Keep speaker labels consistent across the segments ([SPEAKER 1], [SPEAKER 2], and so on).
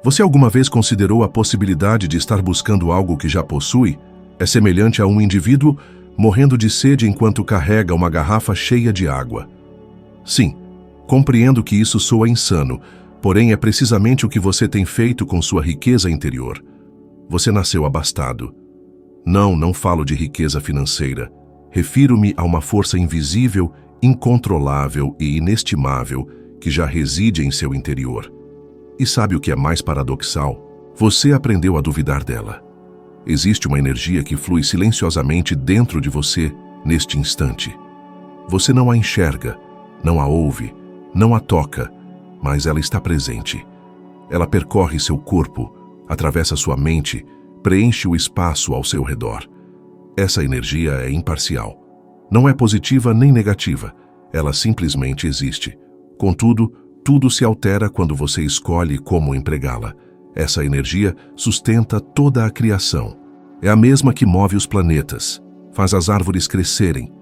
[SPEAKER 1] Você alguma vez considerou a possibilidade de estar buscando algo que já possui? É semelhante a um indivíduo morrendo de sede enquanto carrega uma garrafa cheia de água. Sim, compreendo que isso soa insano, porém é precisamente o que você tem feito com sua riqueza interior. Você nasceu abastado. Não falo de riqueza financeira. Refiro-me a uma força invisível, incontrolável e inestimável que já reside em seu interior. E sabe o que é mais paradoxal? Você aprendeu a duvidar dela. Existe uma energia que flui silenciosamente dentro de você neste instante. Você não a enxerga, não a ouve, não a toca, mas ela está presente. Ela percorre seu corpo, atravessa sua mente, preenche o espaço ao seu redor. Essa energia é imparcial. Não é positiva nem negativa. Ela simplesmente existe. Contudo, tudo se altera quando você escolhe como empregá-la. Essa energia sustenta toda a criação. É a mesma que move os planetas, faz as árvores crescerem,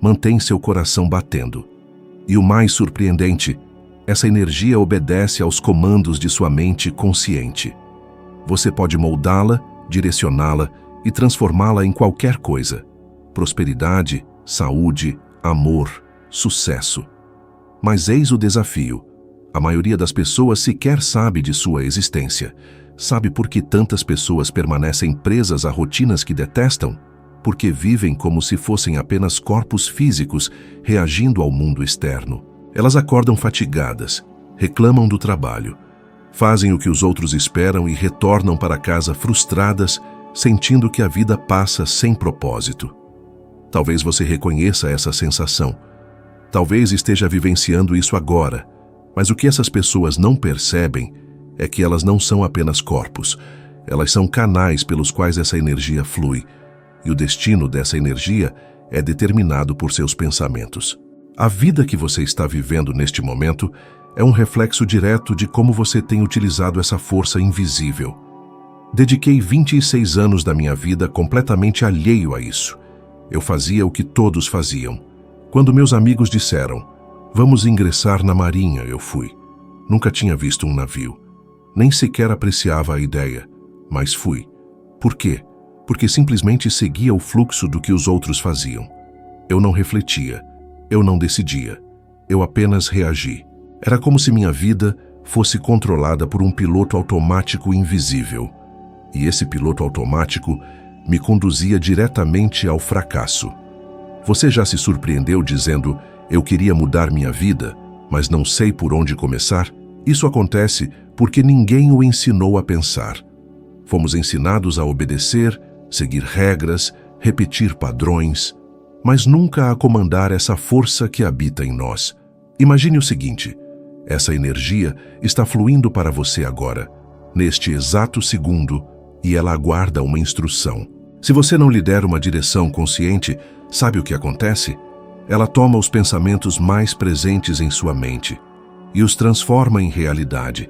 [SPEAKER 1] mantém seu coração batendo. E o mais surpreendente, essa energia obedece aos comandos de sua mente consciente. Você pode moldá-la, direcioná-la e transformá-la em qualquer coisa. Prosperidade, saúde, amor, sucesso. Mas eis o desafio. A maioria das pessoas sequer sabe de sua existência. Sabe por que tantas pessoas permanecem presas a rotinas que detestam? Porque vivem como se fossem apenas corpos físicos reagindo ao mundo externo. Elas acordam fatigadas, reclamam do trabalho, fazem o que os outros esperam e retornam para casa frustradas, sentindo que a vida passa sem propósito. Talvez você reconheça essa sensação. Talvez esteja vivenciando isso agora. Mas o que essas pessoas não percebem é que elas não são apenas corpos. Elas são canais pelos quais essa energia flui. E o destino dessa energia é determinado por seus pensamentos. A vida que você está vivendo neste momento é um reflexo direto de como você tem utilizado essa força invisível. Dediquei 26 anos da minha vida completamente alheio a isso. Eu fazia o que todos faziam. Quando meus amigos disseram, "Vamos ingressar na marinha", eu fui. Nunca tinha visto um navio. Nem sequer apreciava a ideia, mas fui. Por quê? Porque simplesmente seguia o fluxo do que os outros faziam. Eu não refletia, eu não decidia, eu apenas reagi. Era como se minha vida fosse controlada por um piloto automático invisível. E esse piloto automático me conduzia diretamente ao fracasso. Você já se surpreendeu dizendo, "Eu queria mudar minha vida, mas não sei por onde começar"? Isso acontece porque ninguém o ensinou a pensar. Fomos ensinados a obedecer, seguir regras, repetir padrões, mas nunca a comandar essa força que habita em nós. Imagine o seguinte, essa energia está fluindo para você agora, neste exato segundo, e ela aguarda uma instrução. Se você não lhe der uma direção consciente, sabe o que acontece? Ela toma os pensamentos mais presentes em sua mente e os transforma em realidade.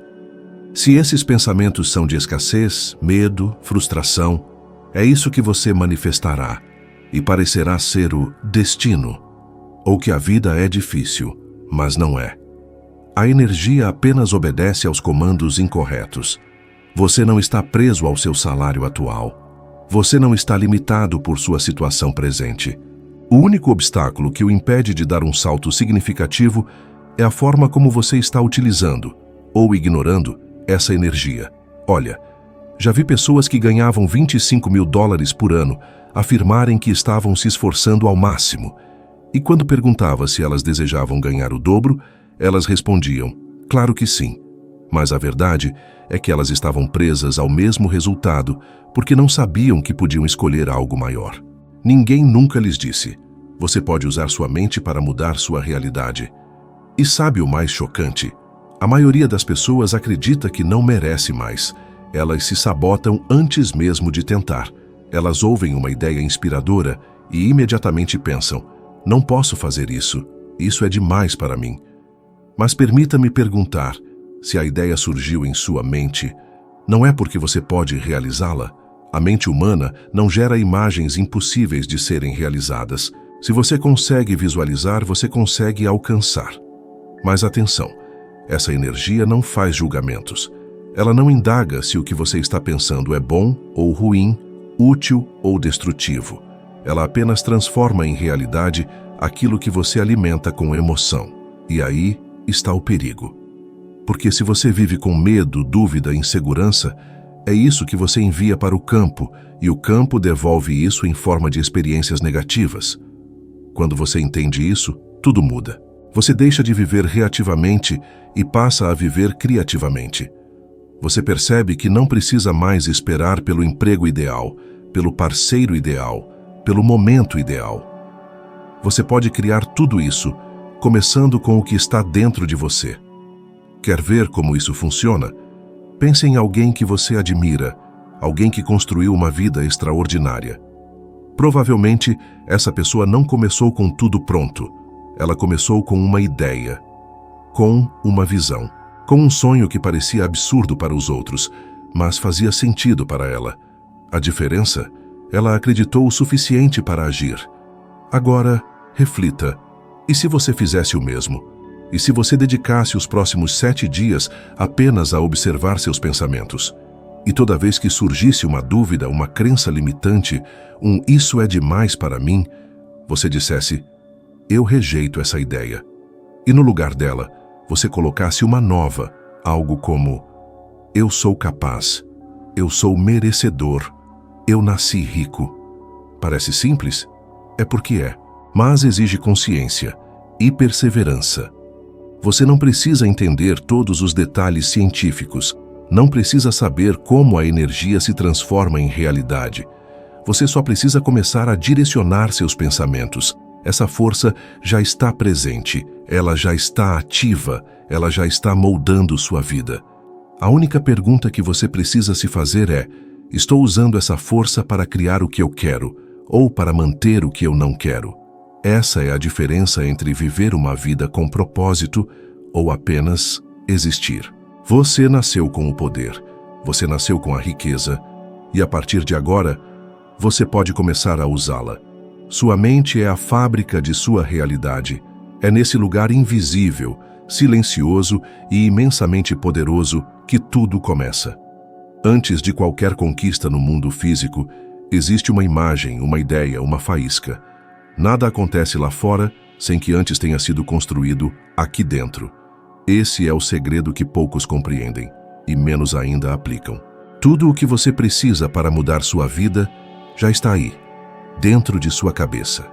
[SPEAKER 1] Se esses pensamentos são de escassez, medo, frustração, é isso que você manifestará e parecerá ser o destino, ou que a vida é difícil, mas não é. A energia apenas obedece aos comandos incorretos. Você não está preso ao seu salário atual. Você não está limitado por sua situação presente. O único obstáculo que o impede de dar um salto significativo é a forma como você está utilizando, ou ignorando, essa energia. Olha, já vi pessoas que ganhavam $25 mil por ano afirmarem que estavam se esforçando ao máximo. E quando perguntava se elas desejavam ganhar o dobro, elas respondiam, claro que sim. Mas a verdade é que elas estavam presas ao mesmo resultado porque não sabiam que podiam escolher algo maior. Ninguém nunca lhes disse, você pode usar sua mente para mudar sua realidade. E sabe o mais chocante? A maioria das pessoas acredita que não merece mais. Elas se sabotam antes mesmo de tentar. Elas ouvem uma ideia inspiradora e imediatamente pensam, não posso fazer isso, isso é demais para mim. Mas permita-me perguntar, se a ideia surgiu em sua mente, não é porque você pode realizá-la? A mente humana não gera imagens impossíveis de serem realizadas. Se você consegue visualizar, você consegue alcançar. Mas atenção, essa energia não faz julgamentos. Ela não indaga se o que você está pensando é bom ou ruim, útil ou destrutivo. Ela apenas transforma em realidade aquilo que você alimenta com emoção. E aí está o perigo. Porque se você vive com medo, dúvida, insegurança, é isso que você envia para o campo, e o campo devolve isso em forma de experiências negativas. Quando você entende isso, tudo muda. Você deixa de viver reativamente e passa a viver criativamente. Você percebe que não precisa mais esperar pelo emprego ideal, pelo parceiro ideal, pelo momento ideal. Você pode criar tudo isso, começando com o que está dentro de você. Quer ver como isso funciona? Pense em alguém que você admira, alguém que construiu uma vida extraordinária. Provavelmente, essa pessoa não começou com tudo pronto. Ela começou com uma ideia, com uma visão, com um sonho que parecia absurdo para os outros, mas fazia sentido para ela. A diferença? Ela acreditou o suficiente para agir. Agora, reflita. E se você fizesse o mesmo? E se você dedicasse os próximos 7 dias apenas a observar seus pensamentos? E toda vez que surgisse uma dúvida, uma crença limitante, isso é demais para mim, você dissesse, eu rejeito essa ideia. E no lugar dela, você colocasse uma nova, algo como, eu sou capaz, eu sou merecedor, eu nasci rico. Parece simples? É porque é, mas exige consciência e perseverança. Você não precisa entender todos os detalhes científicos, não precisa saber como a energia se transforma em realidade. Você só precisa começar a direcionar seus pensamentos. Essa força já está presente, ela já está ativa, ela já está moldando sua vida. A única pergunta que você precisa se fazer é, estou usando essa força para criar o que eu quero, ou para manter o que eu não quero? Essa é a diferença entre viver uma vida com propósito ou apenas existir. Você nasceu com o poder, você nasceu com a riqueza, e a partir de agora, você pode começar a usá-la. Sua mente é a fábrica de sua realidade. É nesse lugar invisível, silencioso e imensamente poderoso que tudo começa. Antes de qualquer conquista no mundo físico, existe uma imagem, uma ideia, uma faísca. Nada acontece lá fora sem que antes tenha sido construído aqui dentro. Esse é o segredo que poucos compreendem e menos ainda aplicam. Tudo o que você precisa para mudar sua vida já está aí, dentro de sua cabeça.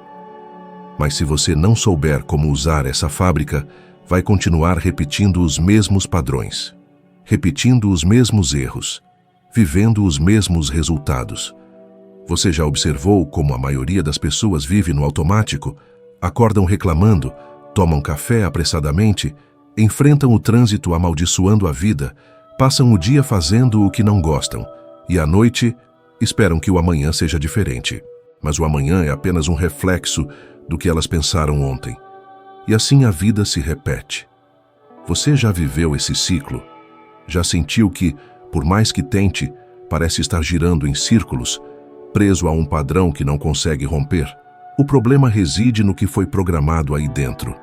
[SPEAKER 1] Mas se você não souber como usar essa fábrica, vai continuar repetindo os mesmos padrões, repetindo os mesmos erros, vivendo os mesmos resultados. Você já observou como a maioria das pessoas vive no automático? Acordam reclamando, tomam café apressadamente, enfrentam o trânsito amaldiçoando a vida, passam o dia fazendo o que não gostam e à noite esperam que o amanhã seja diferente. Mas o amanhã é apenas um reflexo do que elas pensaram ontem. E assim a vida se repete. Você já viveu esse ciclo? Já sentiu que, por mais que tente, parece estar girando em círculos, preso a um padrão que não consegue romper? O problema reside no que foi programado aí dentro.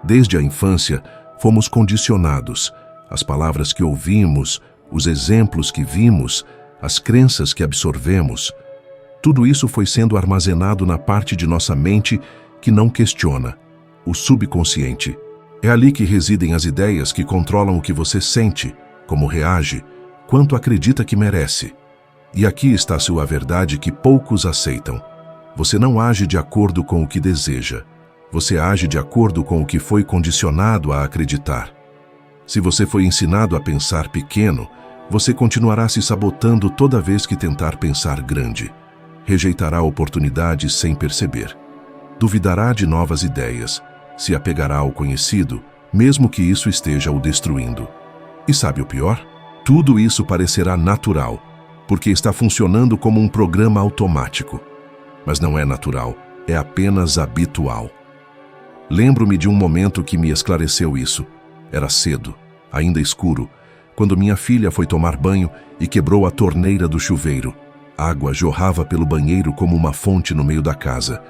[SPEAKER 1] Desde a infância, fomos condicionados. As palavras que ouvimos, os exemplos que vimos, as crenças que absorvemos, tudo isso foi sendo armazenado na parte de nossa mente que não questiona, o subconsciente. É ali que residem as ideias que controlam o que você sente, como reage, quanto acredita que merece. E aqui está sua verdade que poucos aceitam. Você não age de acordo com o que deseja. Você age de acordo com o que foi condicionado a acreditar. Se você foi ensinado a pensar pequeno, você continuará se sabotando toda vez que tentar pensar grande. Rejeitará oportunidades sem perceber. Duvidará de novas ideias. Se apegará ao conhecido, mesmo que isso esteja o destruindo. E sabe o pior? Tudo isso parecerá natural, porque está funcionando como um programa automático. Mas não é natural, é apenas habitual. Lembro-me de um momento que me esclareceu isso. Era cedo, ainda escuro, quando minha filha foi tomar banho e quebrou a torneira do chuveiro. Água jorrava pelo banheiro como uma fonte no meio da casa.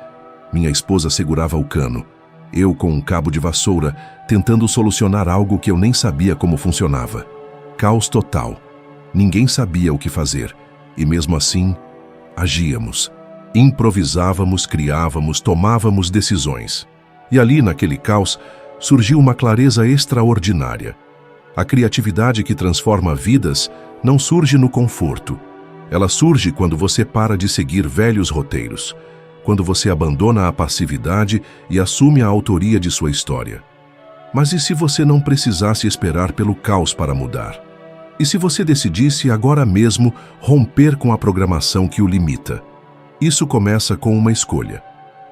[SPEAKER 1] Minha esposa segurava o cano. Eu com um cabo de vassoura, tentando solucionar algo que eu nem sabia como funcionava. Caos total. Ninguém sabia o que fazer, e mesmo assim, agíamos. Improvisávamos, criávamos, tomávamos decisões. E ali, naquele caos, surgiu uma clareza extraordinária. A criatividade que transforma vidas não surge no conforto. Ela surge quando você para de seguir velhos roteiros, quando você abandona a passividade e assume a autoria de sua história. Mas e se você não precisasse esperar pelo caos para mudar? E se você decidisse agora mesmo romper com a programação que o limita? Isso começa com uma escolha: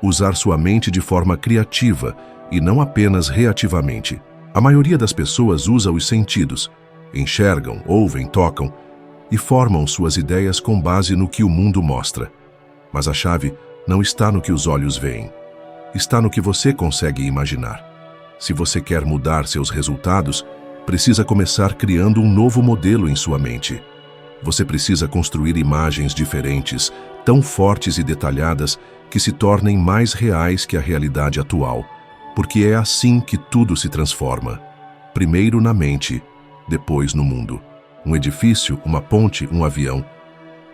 [SPEAKER 1] usar sua mente de forma criativa e não apenas reativamente. A maioria das pessoas usa os sentidos, enxergam, ouvem, tocam e formam suas ideias com base no que o mundo mostra. Mas a chave não está no que os olhos veem, está no que você consegue imaginar. Se você quer mudar seus resultados, precisa começar criando um novo modelo em sua mente. Você precisa construir imagens diferentes, tão fortes e detalhadas que se tornem mais reais que a realidade atual, porque é assim que tudo se transforma. Primeiro na mente, depois no mundo. Um edifício, uma ponte, um avião.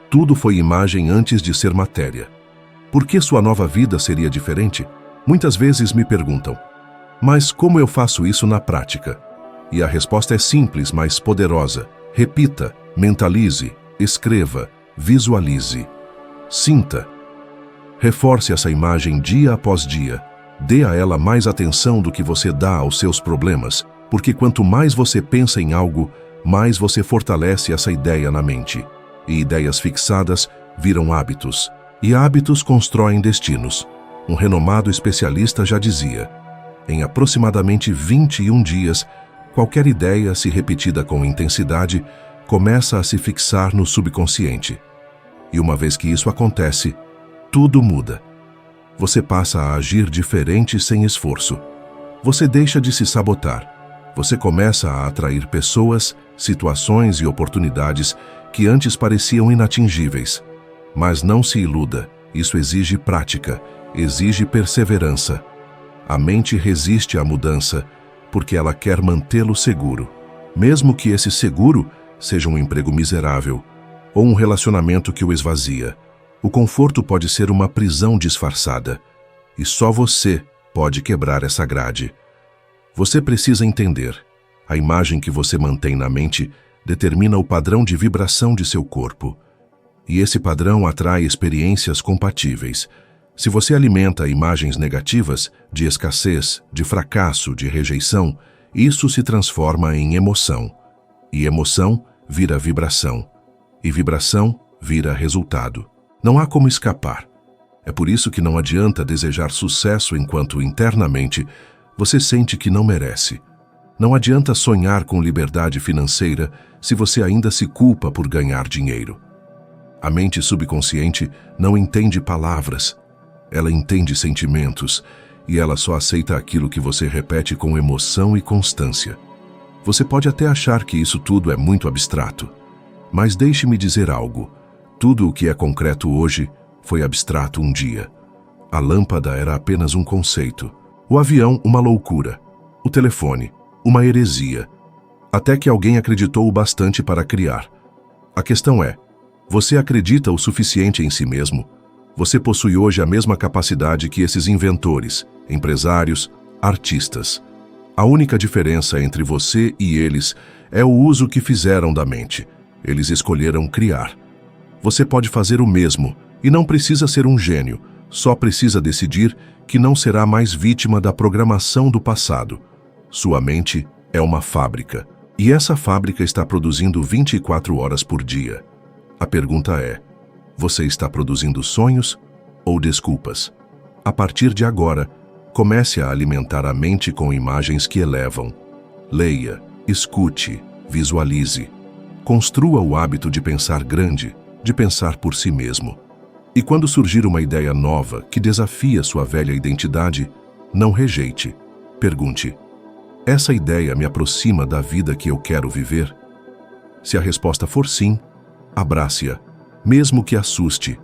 [SPEAKER 1] Tudo foi imagem antes de ser matéria. Por que sua nova vida seria diferente? Muitas vezes me perguntam, mas como eu faço isso na prática? E a resposta é simples, mas poderosa. Repita, mentalize, escreva, visualize, sinta. Reforce essa imagem dia após dia. Dê a ela mais atenção do que você dá aos seus problemas, porque quanto mais você pensa em algo, mais você fortalece essa ideia na mente. E ideias fixadas viram hábitos. E hábitos constroem destinos. Um renomado especialista já dizia: em aproximadamente 21 dias, qualquer ideia, se repetida com intensidade, começa a se fixar no subconsciente. E uma vez que isso acontece, tudo muda. Você passa a agir diferente sem esforço. Você deixa de se sabotar. Você começa a atrair pessoas, situações e oportunidades que antes pareciam inatingíveis. Mas não se iluda, isso exige prática, exige perseverança. A mente resiste à mudança porque ela quer mantê-lo seguro. Mesmo que esse seguro seja um emprego miserável ou um relacionamento que o esvazia, o conforto pode ser uma prisão disfarçada. E só você pode quebrar essa grade. Você precisa entender: a imagem que você mantém na mente determina o padrão de vibração de seu corpo. E esse padrão atrai experiências compatíveis. Se você alimenta imagens negativas, de escassez, de fracasso, de rejeição, isso se transforma em emoção. E emoção vira vibração. E vibração vira resultado. Não há como escapar. É por isso que não adianta desejar sucesso enquanto internamente você sente que não merece. Não adianta sonhar com liberdade financeira se você ainda se culpa por ganhar dinheiro. A mente subconsciente não entende palavras. Ela entende sentimentos, e ela só aceita aquilo que você repete com emoção e constância. Você pode até achar que isso tudo é muito abstrato, mas deixe-me dizer algo. Tudo o que é concreto hoje foi abstrato um dia. A lâmpada era apenas um conceito, o avião uma loucura, o telefone uma heresia, até que alguém acreditou o bastante para criar. A questão é: você acredita o suficiente em si mesmo? Você possui hoje a mesma capacidade que esses inventores, empresários, artistas. A única diferença entre você e eles é o uso que fizeram da mente. Eles escolheram criar. Você pode fazer o mesmo e não precisa ser um gênio, só precisa decidir que não será mais vítima da programação do passado. Sua mente é uma fábrica, e essa fábrica está produzindo 24 horas por dia. A pergunta é: você está produzindo sonhos ou desculpas? A partir de agora, comece a alimentar a mente com imagens que elevam. Leia, escute, visualize. Construa o hábito de pensar grande, de pensar por si mesmo. E quando surgir uma ideia nova que desafia sua velha identidade, não rejeite. Pergunte: essa ideia me aproxima da vida que eu quero viver? Se a resposta for sim, abrace-a, mesmo que assuste,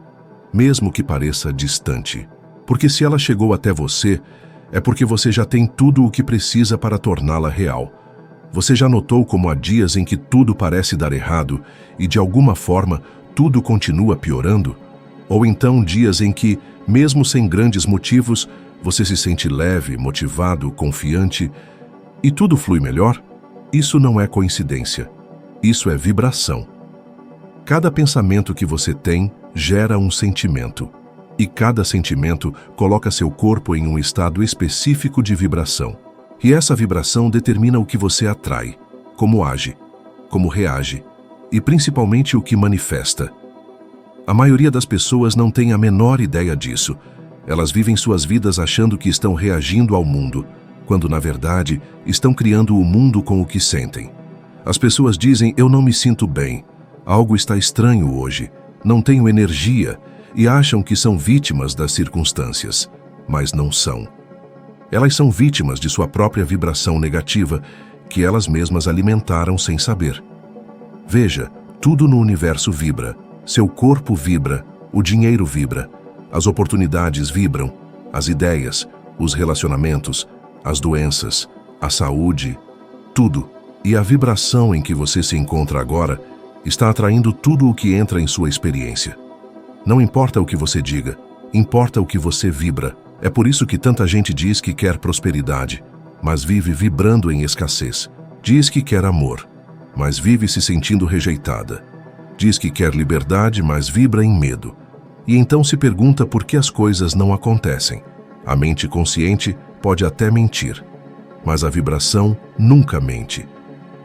[SPEAKER 1] mesmo que pareça distante. Porque se ela chegou até você, é porque você já tem tudo o que precisa para torná-la real. Você já notou como há dias em que tudo parece dar errado e, de alguma forma, tudo continua piorando? Ou então dias em que, mesmo sem grandes motivos, você se sente leve, motivado, confiante e tudo flui melhor? Isso não é coincidência. Isso é vibração. Cada pensamento que você tem gera um sentimento. E cada sentimento coloca seu corpo em um estado específico de vibração. E essa vibração determina o que você atrai, como age, como reage e principalmente o que manifesta. A maioria das pessoas não tem a menor ideia disso. Elas vivem suas vidas achando que estão reagindo ao mundo, quando na verdade estão criando o mundo com o que sentem. As pessoas dizem: eu não me sinto bem, algo está estranho hoje, não tenho energia, e acham que são vítimas das circunstâncias, mas não são. Elas são vítimas de sua própria vibração negativa, que elas mesmas alimentaram sem saber. Veja, tudo no universo vibra, seu corpo vibra, o dinheiro vibra, as oportunidades vibram, as ideias, os relacionamentos, as doenças, a saúde, tudo. E a vibração em que você se encontra agora está atraindo tudo o que entra em sua experiência. Não importa o que você diga, importa o que você vibra. É por isso que tanta gente diz que quer prosperidade, mas vive vibrando em escassez. Diz que quer amor, mas vive se sentindo rejeitada. Diz que quer liberdade, mas vibra em medo. E então se pergunta por que as coisas não acontecem. A mente consciente pode até mentir, mas a vibração nunca mente.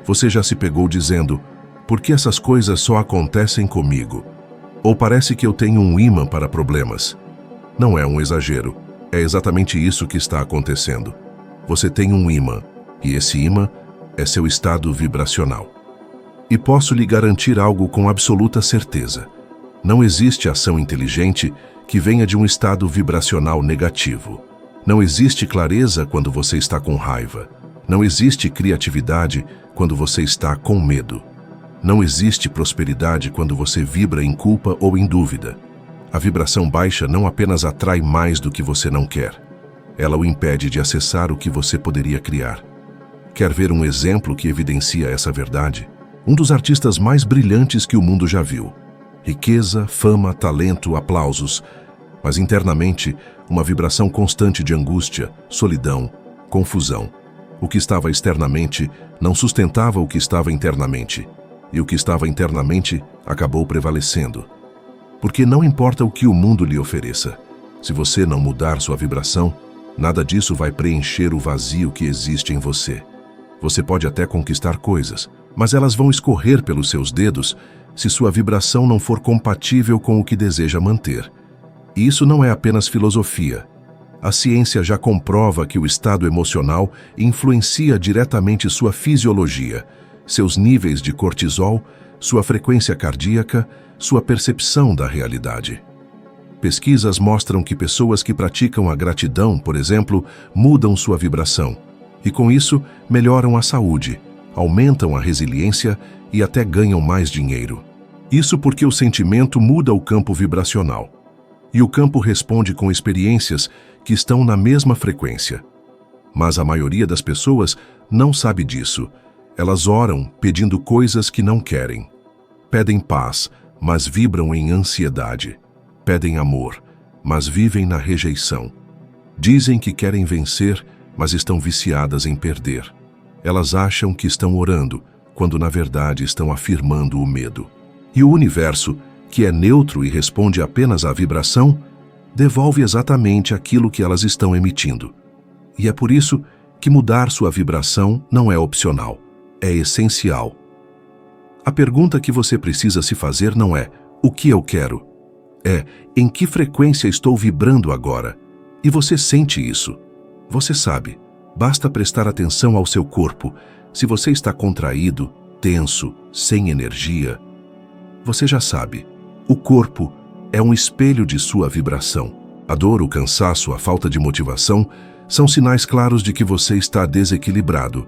[SPEAKER 1] Você já se pegou dizendo: por que essas coisas só acontecem comigo? Ou parece que eu tenho um ímã para problemas? Não é um exagero, é exatamente isso que está acontecendo. Você tem um ímã, e esse ímã é seu estado vibracional. E posso lhe garantir algo com absoluta certeza. Não existe ação inteligente que venha de um estado vibracional negativo. Não existe clareza quando você está com raiva. Não existe criatividade quando você está com medo. Não existe prosperidade quando você vibra em culpa ou em dúvida. A vibração baixa não apenas atrai mais do que você não quer. Ela o impede de acessar o que você poderia criar. Quer ver um exemplo que evidencia essa verdade? Um dos artistas mais brilhantes que o mundo já viu. Riqueza, fama, talento, aplausos. Mas internamente, uma vibração constante de angústia, solidão, confusão. O que estava externamente não sustentava o que estava internamente. E o que estava internamente acabou prevalecendo. Porque não importa o que o mundo lhe ofereça, se você não mudar sua vibração, nada disso vai preencher o vazio que existe em você. Você pode até conquistar coisas, mas elas vão escorrer pelos seus dedos se sua vibração não for compatível com o que deseja manter. E isso não é apenas filosofia. A ciência já comprova que o estado emocional influencia diretamente sua fisiologia, seus níveis de cortisol, sua frequência cardíaca, sua percepção da realidade. Pesquisas mostram que pessoas que praticam a gratidão, por exemplo, mudam sua vibração e, com isso, melhoram a saúde, aumentam a resiliência e até ganham mais dinheiro. Isso porque o sentimento muda o campo vibracional. E o campo responde com experiências que estão na mesma frequência. Mas a maioria das pessoas não sabe disso. Elas oram pedindo coisas que não querem. Pedem paz, mas vibram em ansiedade. Pedem amor, mas vivem na rejeição. Dizem que querem vencer, mas estão viciadas em perder. Elas acham que estão orando, quando na verdade estão afirmando o medo. E o universo, que é neutro e responde apenas à vibração, devolve exatamente aquilo que elas estão emitindo. E é por isso que mudar sua vibração não é opcional, é essencial. A pergunta que você precisa se fazer não é o que eu quero, é em que frequência estou vibrando agora. E você sente isso. Você sabe, basta prestar atenção ao seu corpo. Se você está contraído, tenso, sem energia, você já sabe. O corpo é um espelho de sua vibração. A dor, o cansaço, a falta de motivação são sinais claros de que você está desequilibrado.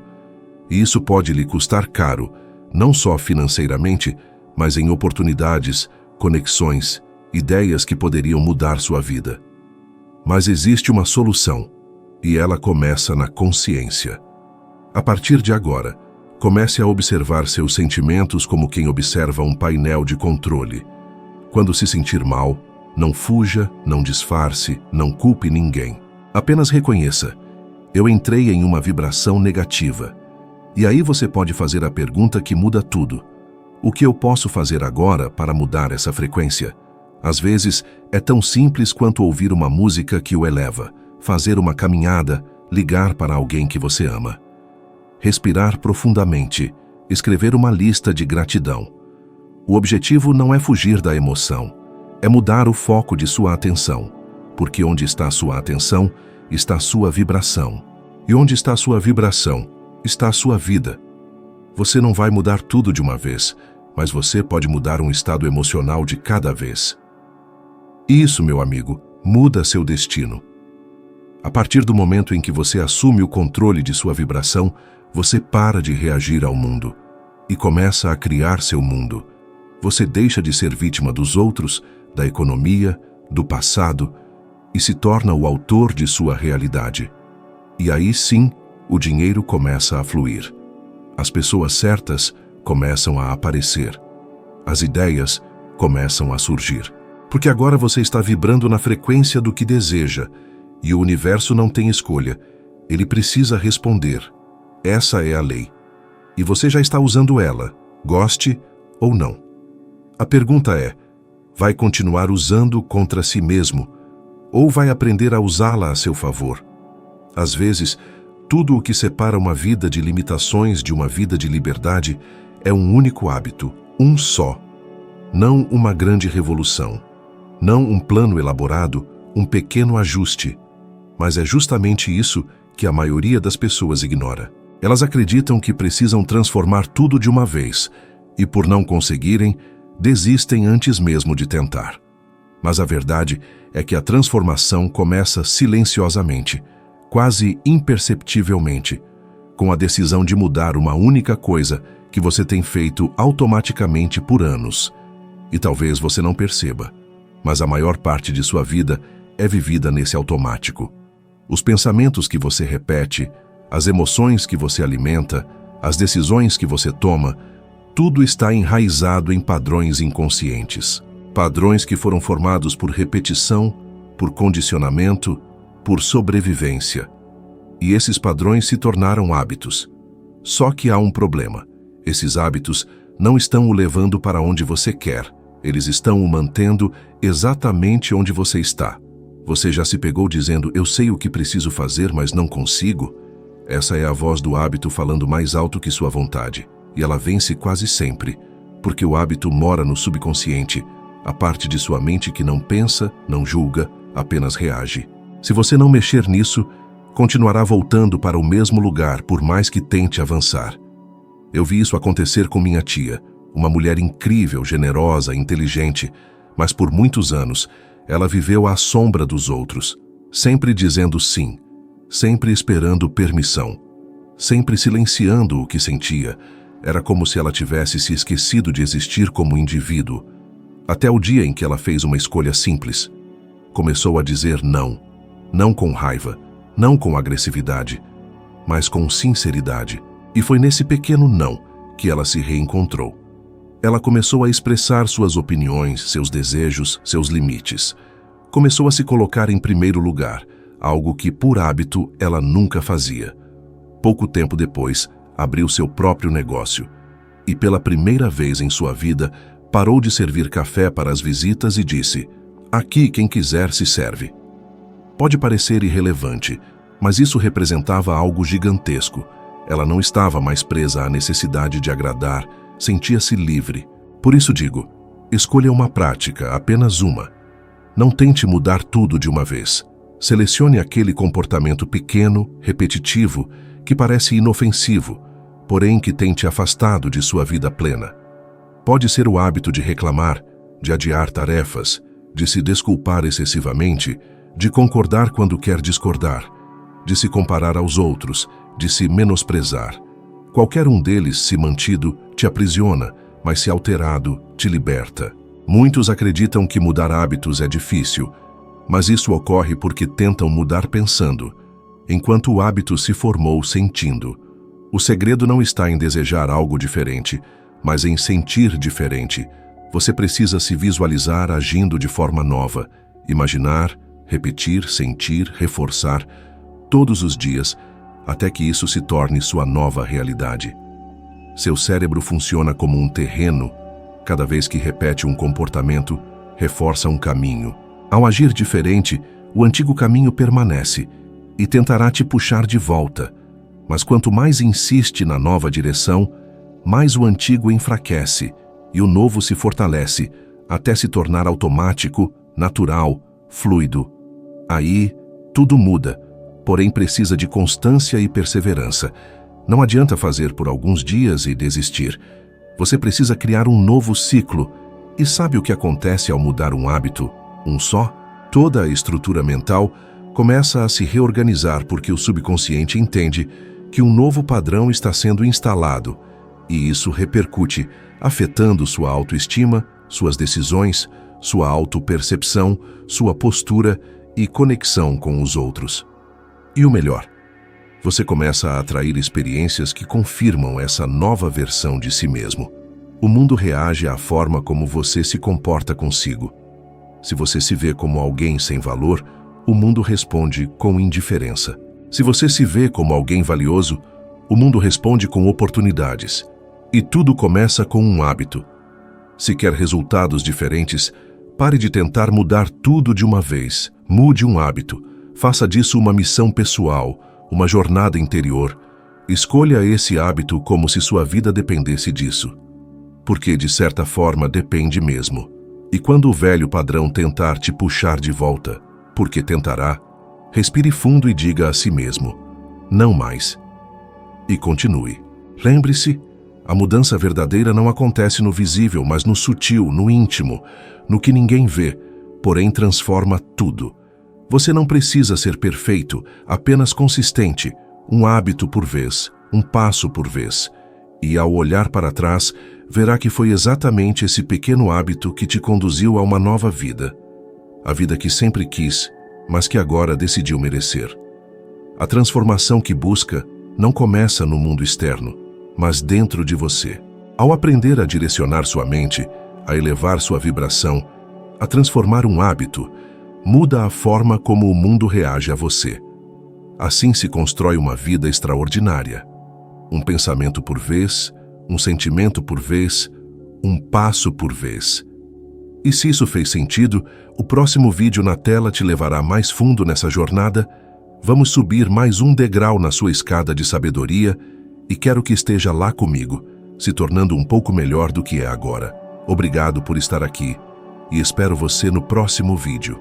[SPEAKER 1] E isso pode lhe custar caro, não só financeiramente, mas em oportunidades, conexões, ideias que poderiam mudar sua vida. Mas existe uma solução, e ela começa na consciência. A partir de agora, Comece a observar seus sentimentos como quem observa um painel de controle. Quando se sentir mal, não fuja, não disfarce, não culpe ninguém. Apenas reconheça: eu entrei em uma vibração negativa. E aí você pode fazer a pergunta que muda tudo. O que eu posso fazer agora para mudar essa frequência? Às vezes, é tão simples quanto ouvir uma música que o eleva, fazer uma caminhada, ligar para alguém que você ama. Respirar profundamente, escrever uma lista de gratidão. O objetivo não é fugir da emoção, é mudar o foco de sua atenção, porque onde está sua atenção, está sua vibração. E onde está sua vibração, está a sua vida. Você não vai mudar tudo de uma vez, mas você pode mudar um estado emocional de cada vez. Isso, meu amigo, muda seu destino. A partir do momento em que você assume o controle de sua vibração, você para de reagir ao mundo e começa a criar seu mundo. Você deixa de ser vítima dos outros, da economia, do passado e se torna o autor de sua realidade. E aí sim, o dinheiro começa a fluir. As pessoas certas começam a aparecer. As ideias começam a surgir. Porque agora você está vibrando na frequência do que deseja e o universo não tem escolha. Ele precisa responder. Essa é a lei. E você já está usando ela, goste ou não. A pergunta é: vai continuar usando contra si mesmo ou vai aprender a usá-la a seu favor? Às vezes, tudo o que separa uma vida de limitações de uma vida de liberdade é um único hábito, um só. Não uma grande revolução, não um plano elaborado, um pequeno ajuste. Mas é justamente isso que a maioria das pessoas ignora. Elas acreditam que precisam transformar tudo de uma vez e, por não conseguirem, desistem antes mesmo de tentar. Mas a verdade é que a transformação começa silenciosamente, quase imperceptivelmente, com a decisão de mudar uma única coisa que você tem feito automaticamente por anos. E talvez você não perceba, mas a maior parte de sua vida é vivida nesse automático. Os pensamentos que você repete, as emoções que você alimenta, as decisões que você toma, tudo está enraizado em padrões inconscientes. Padrões que foram formados por repetição, por condicionamento, por sobrevivência. E esses padrões se tornaram hábitos. Só que há um problema. Esses hábitos não estão o levando para onde você quer. Eles estão o mantendo exatamente onde você está. Você já se pegou dizendo: eu sei o que preciso fazer, mas não consigo? Essa é a voz do hábito falando mais alto que sua vontade. E ela vence quase sempre, porque o hábito mora no subconsciente, a parte de sua mente que não pensa, não julga, apenas reage. Se você não mexer nisso, continuará voltando para o mesmo lugar por mais que tente avançar. Eu vi isso acontecer com minha tia, uma mulher incrível, generosa, inteligente, mas por muitos anos ela viveu à sombra dos outros, sempre dizendo sim, sempre esperando permissão, sempre silenciando o que sentia. Era como se ela tivesse se esquecido de existir como indivíduo, até o dia em que ela fez uma escolha simples. Começou a dizer não, não com raiva, não com agressividade, mas com sinceridade. E foi nesse pequeno não que ela se reencontrou. Ela começou a expressar suas opiniões, seus desejos, seus limites. Começou a se colocar em primeiro lugar, algo que, por hábito, ela nunca fazia. Pouco tempo depois, abriu seu próprio negócio. E pela primeira vez em sua vida, parou de servir café para as visitas e disse: aqui quem quiser se serve. Pode parecer irrelevante, mas isso representava algo gigantesco. Ela não estava mais presa à necessidade de agradar, sentia-se livre. Por isso digo, escolha uma prática, apenas uma. Não tente mudar tudo de uma vez. Selecione aquele comportamento pequeno, repetitivo, que parece inofensivo, porém que tem te afastado de sua vida plena. Pode ser o hábito de reclamar, de adiar tarefas, de se desculpar excessivamente, de concordar quando quer discordar, de se comparar aos outros, de se menosprezar. Qualquer um deles, se mantido, te aprisiona, mas se alterado, te liberta. Muitos acreditam que mudar hábitos é difícil, mas isso ocorre porque tentam mudar pensando, enquanto o hábito se formou sentindo. O segredo não está em desejar algo diferente, mas em sentir diferente. Você precisa se visualizar agindo de forma nova, imaginar, repetir, sentir, reforçar, todos os dias, até que isso se torne sua nova realidade. Seu cérebro funciona como um terreno. Cada vez que repete um comportamento, reforça um caminho. Ao agir diferente, o antigo caminho permanece e tentará te puxar de volta. Mas quanto mais insiste na nova direção, mais o antigo enfraquece e o novo se fortalece, até se tornar automático, natural, fluido. Aí, tudo muda, porém precisa de constância e perseverança. Não adianta fazer por alguns dias e desistir. Você precisa criar um novo ciclo. E sabe o que acontece ao mudar um hábito, um só? Toda a estrutura mental começa a se reorganizar porque o subconsciente entende que um novo padrão está sendo instalado, e isso repercute, afetando sua autoestima, suas decisões, sua autopercepção, sua postura e conexão com os outros. E o melhor, você começa a atrair experiências que confirmam essa nova versão de si mesmo. O mundo reage à forma como você se comporta consigo. Se você se vê como alguém sem valor, o mundo responde com indiferença. Se você se vê como alguém valioso, o mundo responde com oportunidades. E tudo começa com um hábito. Se quer resultados diferentes, pare de tentar mudar tudo de uma vez. Mude um hábito. Faça disso uma missão pessoal, uma jornada interior. Escolha esse hábito como se sua vida dependesse disso. Porque, de certa forma, depende mesmo. E quando o velho padrão tentar te puxar de volta, porque tentará, respire fundo e diga a si mesmo: não mais. E continue. Lembre-se, a mudança verdadeira não acontece no visível, mas no sutil, no íntimo, no que ninguém vê, porém transforma tudo. Você não precisa ser perfeito, apenas consistente, um hábito por vez, um passo por vez. E ao olhar para trás, verá que foi exatamente esse pequeno hábito que te conduziu a uma nova vida. A vida que sempre quis, mas que agora decidiu merecer. A transformação que busca não começa no mundo externo, mas dentro de você. Ao aprender a direcionar sua mente, a elevar sua vibração, a transformar um hábito, muda a forma como o mundo reage a você. Assim se constrói uma vida extraordinária. Um pensamento por vez, um sentimento por vez, um passo por vez. E se isso fez sentido, o próximo vídeo na tela te levará mais fundo nessa jornada. Vamos subir mais um degrau na sua escada de sabedoria e quero que esteja lá comigo, se tornando um pouco melhor do que é agora. Obrigado por estar aqui e espero você no próximo vídeo.